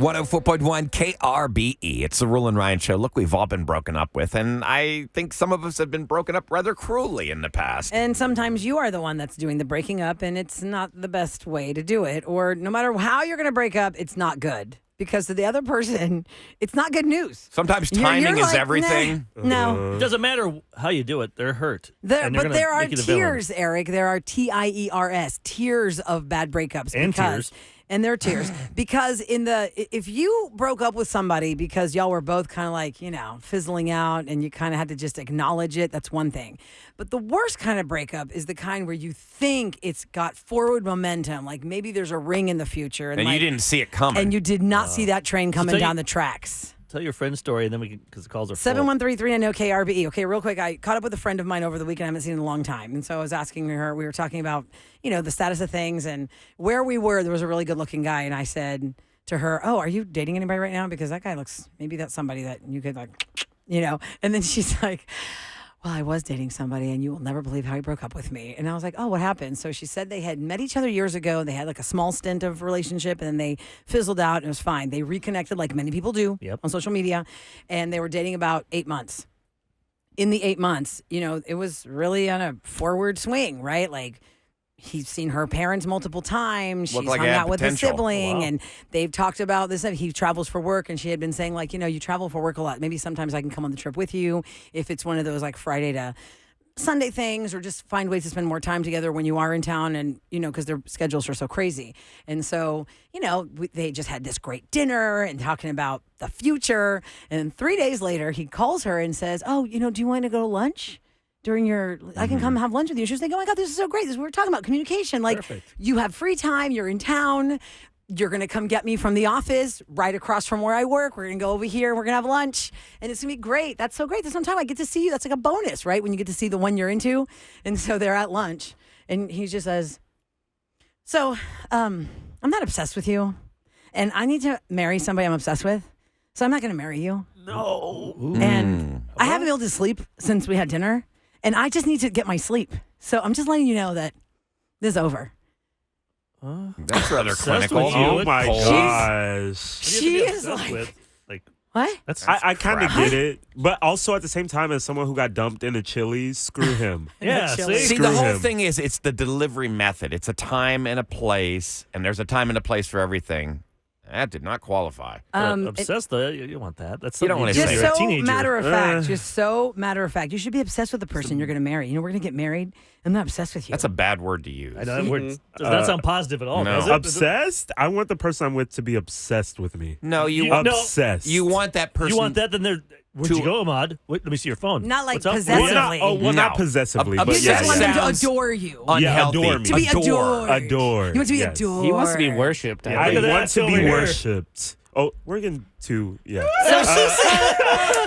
104.1 KRBE. It's the Roula and Ryan Show. Look, we've all been broken up with, and I think some of us have been broken up rather cruelly in the past. And sometimes you are the one that's doing the breaking up, and it's not the best way to do it. Or no matter how you're going to break up, it's not good. Because to the other person, it's not good news. Sometimes timing You're is like, everything. Nah, no. It doesn't matter how you do it. They're hurt. But there are tears, Eric. There are TIERS, tears of bad breakups. And tears. And there are tears. Because if you broke up with somebody because y'all were both kind of like, fizzling out and you kind of had to just acknowledge it, that's one thing. But the worst kind of breakup is the kind where you think it's got forward momentum. Like maybe there's a ring in the future. And you didn't see it coming. And you did not see that train coming down the tracks. Tell your friend's story, and then we can, because the calls are 713-390 KRBE. Okay, real quick, I caught up with a friend of mine over the weekend I haven't seen in a long time. And so I was asking her, we were talking about, the status of things and where we were. There was a really good-looking guy, and I said to her, oh, are you dating anybody right now? Because that guy maybe that's somebody that you could And then she's like, well, I was dating somebody, and you will never believe how he broke up with me. And I was like, oh, what happened? So she said they had met each other years ago. They had like a small stint of relationship, and then they fizzled out, and it was fine. They reconnected like many people do on social media, and they were dating about 8 months. In the 8 months, it was really on a forward swing, right? Like, he's seen her parents multiple times. She's hung out with a sibling, and they've talked about this. He travels for work, and she had been saying, like, you travel for work a lot. Maybe sometimes I can come on the trip with you if it's one of those, like, Friday to Sunday things, or just find ways to spend more time together when you are in town, and, because their schedules are so crazy. And so, they just had this great dinner and talking about the future. And 3 days later, he calls her and says, oh, do you want to go to lunch? I can come have lunch with you. She was like, oh my God, this is so great. This is what we're talking about, communication. Like, Perfect. You have free time, you're in town, you're going to come get me from the office right across from where I work. We're going to go over here and we're going to have lunch, and it's going to be great. That's so great. That's sometimes I get to see you. That's like a bonus, right? When you get to see the one you're into. And so they're at lunch, and he just says, so I'm not obsessed with you, and I need to marry somebody I'm obsessed with. So I'm not going to marry you. No. And I haven't been able to sleep since we had dinner. And I just need to get my sleep. So I'm just letting you know that this is over. That's rather Obsessed clinical. with you. Oh my gosh. She is like, what? I kind of get it, but also at the same time, as someone who got dumped in a Chili's, screw him. Yeah, Chili. See, Screw the whole him. thing is it's the delivery method. It's a time and a place, and there's a time and a place for everything. That did not qualify. Obsessed, though, you want that. That's You don't wanna something say do Just when that. you're a so teenager. matter of fact. Just so matter of fact. You should be obsessed with the person you're going to marry. We're going to get married. I'm not obsessed with you. That's a bad word to use. I know that word does not sound positive at all, no. does it? Obsessed? I want the person I'm with to be obsessed with me. No, you Obsessed. You want that person. You want that, then they're... Where'd you go, Ahmad? Wait, let me see your phone. Not like What's up? possessively. Not No. possessively, You but You yeah, just want them to Sounds adore you. unhealthy. adore me. To be adored. Adore. You want to be Yes. adored. He wants to be worshipped. I I think. want to over be here. worshipped. Oh, we're getting to, yeah. So she said,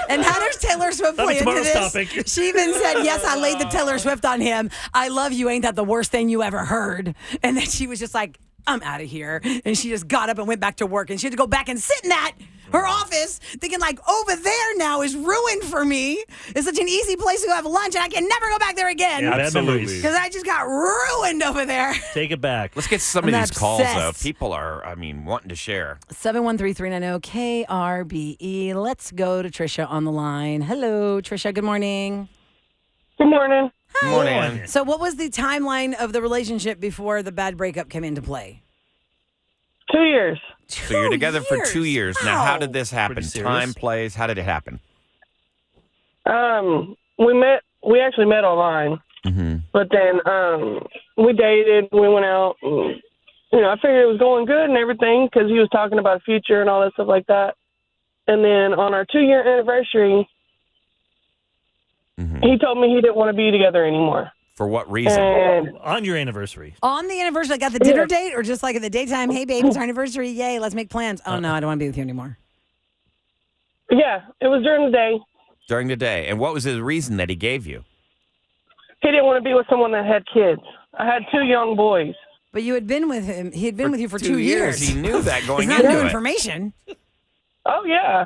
and how does Taylor Swift That'll play be into tomorrow's this? topic. She even said, yes, I laid the Taylor Swift on him. I love you. Ain't that the worst thing you ever heard? And then she was just like, I'm out of here. And she just got up and went back to work. And she had to go back and sit in her office thinking like, over there now is ruined for me. It's such an easy place to go have lunch, and I can never go back there again. Yeah, bad Absolutely. memories. Because I just got ruined over there. Take it back. Let's get some I'm of these calls, though. obsessed. People are, wanting to share. 713-390 KRBE. Let's go to Trisha on the line. Hello, Trisha. Good morning. Good morning. Morning. So what was the timeline of the relationship before the bad breakup came into play? 2 years. So you're together for 2 years. Now, how did this happen? Pretty serious. Time, place, how did it happen? We actually met online, but then we dated, we went out, and, I figured it was going good and everything because he was talking about the future and all that stuff like that. And then on our 2-year anniversary, he told me he didn't want to be together anymore. For what reason? And On your anniversary. On the anniversary, like at the dinner date, or just like in the daytime, hey, babe, it's our anniversary, yay, let's make plans. Oh, no, I don't want to be with you anymore. yeah, it was during the day. During the day. And what was the reason that he gave you? He didn't want to be with someone that had kids. I had 2 young boys. But you had been with him. He had been with you for 2 years. He knew that going It's not into new it. information. Oh yeah,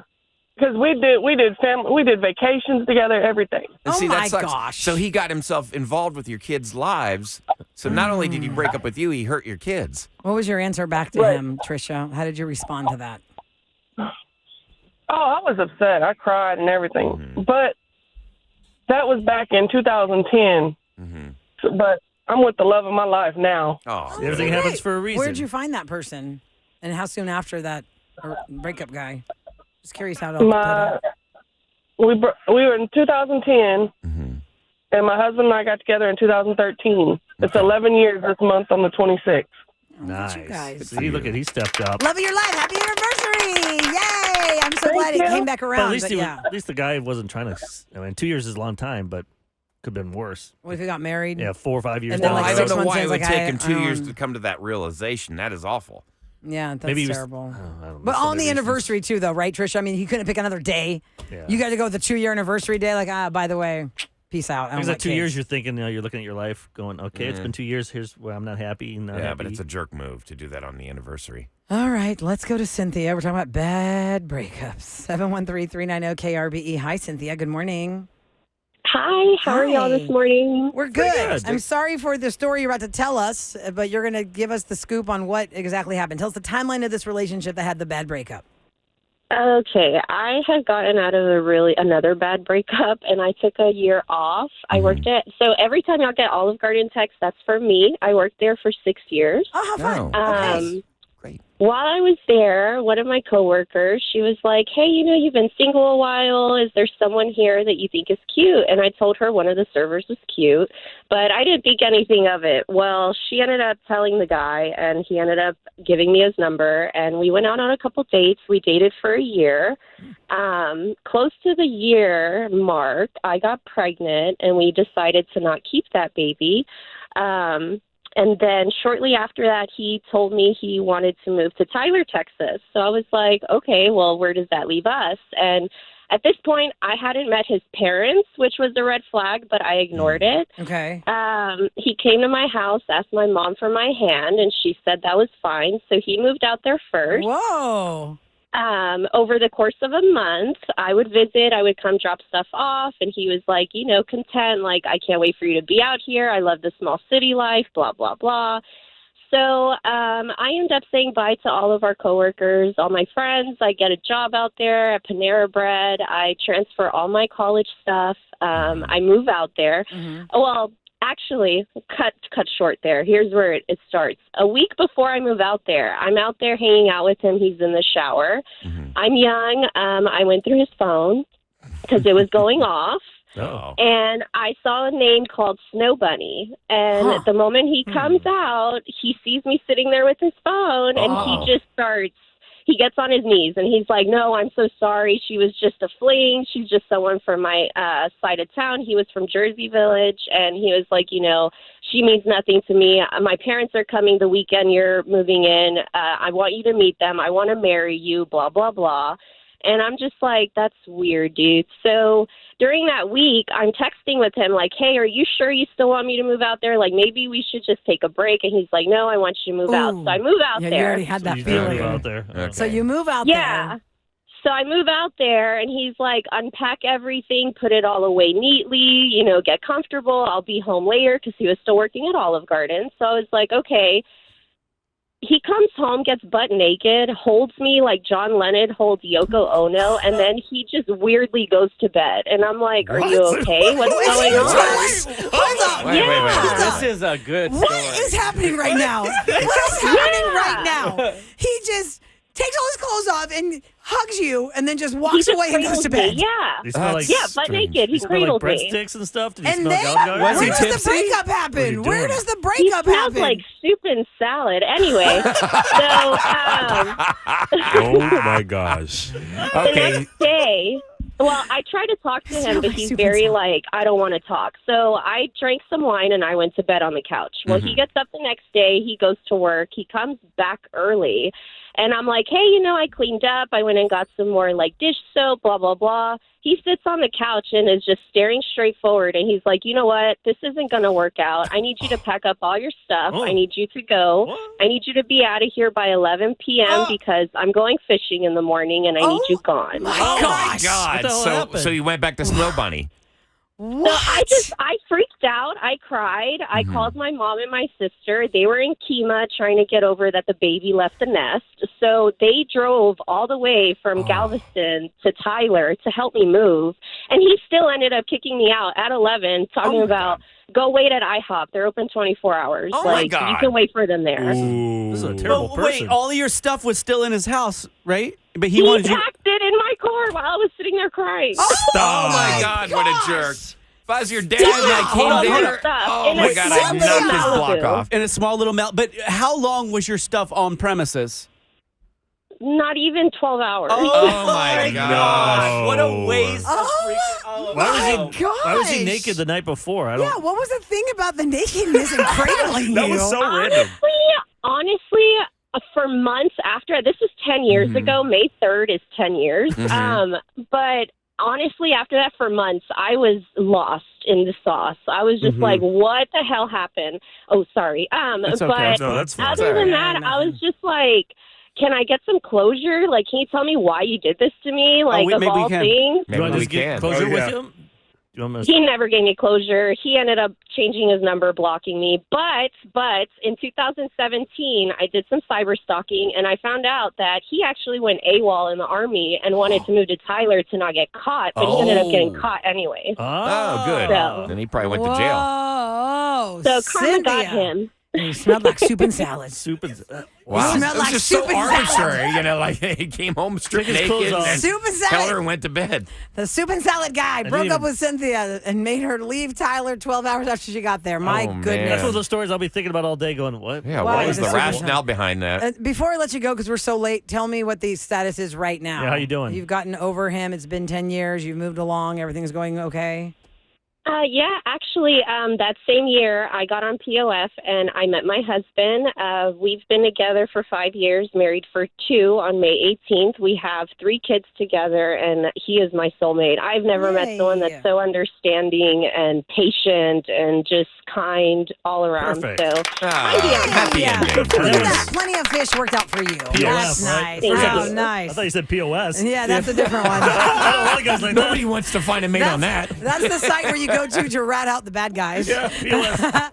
because we did vacations together, everything. And Oh see, my that sucks. gosh. So he got himself involved with your kids' lives. So not only did he break up with you, he hurt your kids. What was your answer back to him, Trisha? How did you respond to that? I was upset. I cried and everything. But that was back in 2010. But I'm with the love of my life now. Oh, Everything happens for a reason. Where'd you find that person? And how soon after that breakup guy? Just curious how it all played out. We were in 2010, and my husband and I got together in 2013. It's 11 years this month on the 26th. Nice. You guys. See, look at he stepped up. Love of your life. Happy anniversary. Yay. I'm so glad it came back around. But at least the guy wasn't trying to. I mean, 2 years is a long time, but could have been worse. What if he got married? Yeah, 4 or 5 years. And then, down like, the I road. don't know 6 why it months would in, take like, him 2 years I to come to that realization. That is awful. Yeah, that's Maybe he was- terrible. I don't know, But some on the reasons. anniversary, too, though, right, Trisha? I mean, he couldn't pick another day. Yeah. You got to go with the 2-year anniversary day. Like, by the way, peace out. I don't Because like at 2 kids. years, you're thinking, you're looking at your life, going, okay, it's been 2 years. Here's where I'm not happy. Not Yeah, happy. but it's a jerk move to do that on the anniversary. All right, let's go to Cynthia. We're talking about bad breakups. 713-390-KRBE. Hi, Cynthia. Good morning. Hi, how are y'all this morning? We're good. good. I'm sorry for the story you're about to tell us, but you're going to give us the scoop on what exactly happened. Tell us the timeline of this relationship that had the bad breakup. Okay, I had gotten out of another bad breakup, and I took a year off. I worked so every time y'all get Olive Garden texts, that's for me. I worked there for 6 years. Oh, how fun. Okay. Great. While I was there, one of my coworkers, she was like, hey, you've been single a while. Is there someone here that you think is cute? And I told her one of the servers was cute, but I didn't think anything of it. Well, she ended up telling the guy, and he ended up giving me his number, and we went out on a couple dates. We dated for a year. Close to the year mark, I got pregnant, and we decided to not keep that baby. And then shortly after that, he told me he wanted to move to Tyler, Texas. So I was like, okay, well, where does that leave us? And at this point, I hadn't met his parents, which was a red flag, but I ignored it. Okay. He came to my house, asked my mom for my hand, and she said that was fine. So he moved out there first. Whoa. Over the course of a month, I would visit, I would come drop stuff off, and he was like, content, like, I can't wait for you to be out here. I love the small city life, blah, blah, blah. So I end up saying bye to all of our coworkers, all my friends. I get a job out there at Panera Bread. I transfer all my college stuff. I move out there. Well, actually, cut short there. Here's where it starts. A week before I move out there, I'm out there hanging out with him. He's in the shower. I'm young. I went through his phone because it was going off. Oh. And I saw a name called Snow Bunny. And the moment he comes out, he sees me sitting there with his phone, and he just he gets on his knees, and he's like, no, I'm so sorry. She was just a fling. She's just someone from my side of town. He was from Jersey Village, and he was like, she means nothing to me. My parents are coming the weekend you're moving in. I want you to meet them. I want to marry you, blah, blah, blah. And I'm just like, that's weird, dude. So during that week, I'm texting with him like, hey, are you sure you still want me to move out there? Like, maybe we should just take a break. And he's like, no, I want you to move out. So I move out Yeah, there. you already had that You did feeling. move out there. Okay. So you move out Yeah. there. So I move out there, and he's like, unpack everything, put it all away neatly, get comfortable. I'll be home later, because he was still working at Olive Garden. So I was like, okay. He comes home, gets butt naked, holds me like John Lennon holds Yoko Ono, and then he just weirdly goes to bed. And I'm like, are you okay? What's going on? Hold on. Wait. This is a good story. What is happening right now? What is happening right now? He just takes all his clothes off and hugs you, and then just He walks just away and goes cradles to me. bed. Yeah. They smell like, Yeah, butt naked. He they smell like cradled me. breadsticks and stuff. Did he And smell then, like Olive Garden? Was he where does the tipsy? breakup What are happen? you Where doing? does the He breakup smells happen? like soup and salad. Anyway, so Oh my gosh. the Okay. next day, well, I tried to talk to him, Sounds but like he's soup very and like, I don't want to talk. So I drank some wine, and I went to bed on the couch. Well, he gets up the next day. He goes to work. He comes back early. And I'm like, hey, I cleaned up. I went and got some more, like, dish soap, blah, blah, blah. He sits on the couch and is just staring straight forward. And he's like, you know what? This isn't going to work out. I need you to pack up all your stuff. I need you to go. What? I need you to be out of here by 11 p.m. because I'm going fishing in the morning, and I need you gone. My Oh, my gosh. God. What the hell So happened? you went back to Snow Bunny. What? I freaked out. I cried. I called my mom and my sister. They were in Kemah trying to get over that the baby left the nest. So they drove all the way from Galveston to Tyler to help me move. And he still ended up kicking me out at 11, talking about, go wait at IHOP. They're open 24 hours. Oh, my God. You can wait for them there. This is a terrible But person. wait, all of your stuff was still in his house, right? But he He wanted you. packed it in my car while I was sitting there crying. Oh, my God, what a jerk. If I was your dad and I Hold on, came hold there, on, stop. oh, In my a God, I'd small knock his little block Malibu. off. In a small little But how long was your stuff on premises? Not even 12 hours. Oh, my God. What a waste! Oh, Why was he? my gosh. Why was he naked the night before? I don't. Yeah, what was the thing about the nakedness and cradling That you? was so random. Honestly, for months after, this was 10 years ago. May 3rd is 10 years. But honestly, after that, for months, I was lost in the sauce. I was just like, what the hell happened? Oh, sorry. That's okay. But No, that's fine. other than that, I was just like, can I get some closure? Like, can you tell me why you did this to me? Like, of maybe we all can. things. You want Maybe to we just get can. closure Oh, with yeah. him? You want me to- He never gave me closure. He ended up changing his number, blocking me. But in 2017, I did some cyber stalking, and I found out that he actually went AWOL in the Army and wanted to move to Tyler to not get caught, but he ended up getting caught anyway. Oh, good. So- Then he probably went to jail. Whoa, So karma got Cynthia. him. And he smelled like soup and salad. Soup and Wow. He smelled It was like just soup so and salad. arbitrary. You know, like he came home stripped Took his naked clothes off. and Soup and held salad. her and went to bed. The soup and salad guy broke didn't up even- with Cynthia and made her leave Tyler 12 hours after she got there. My Oh, man. goodness. That's one of those stories I'll be thinking about all day. Going, what? Yeah, Why what was is the it so rationale behind that? Before I let you go, because we're so late, tell me what the status is right now. Yeah, how you doing? You've gotten over him. It's been 10 years. You've moved along. Everything's going okay? Yeah, actually, that same year I got on POF and I met my husband. We've been together for 5 years, married for 2 on May 18th. We have 3 kids together, and he is my soulmate. I've never met someone Yay. that's so understanding and patient and just kind all around. Perfect. So Happy Yeah. ending. Look at Yes. that. Plenty of fish worked out for you. POF, That's right? nice. Thank Oh, you. nice. I thought you said POS. Yeah, that's a different one. I don't want guys like that. Nobody wants to find a mate on that. That's the site where you go to rat out the bad guys. Yeah, POS.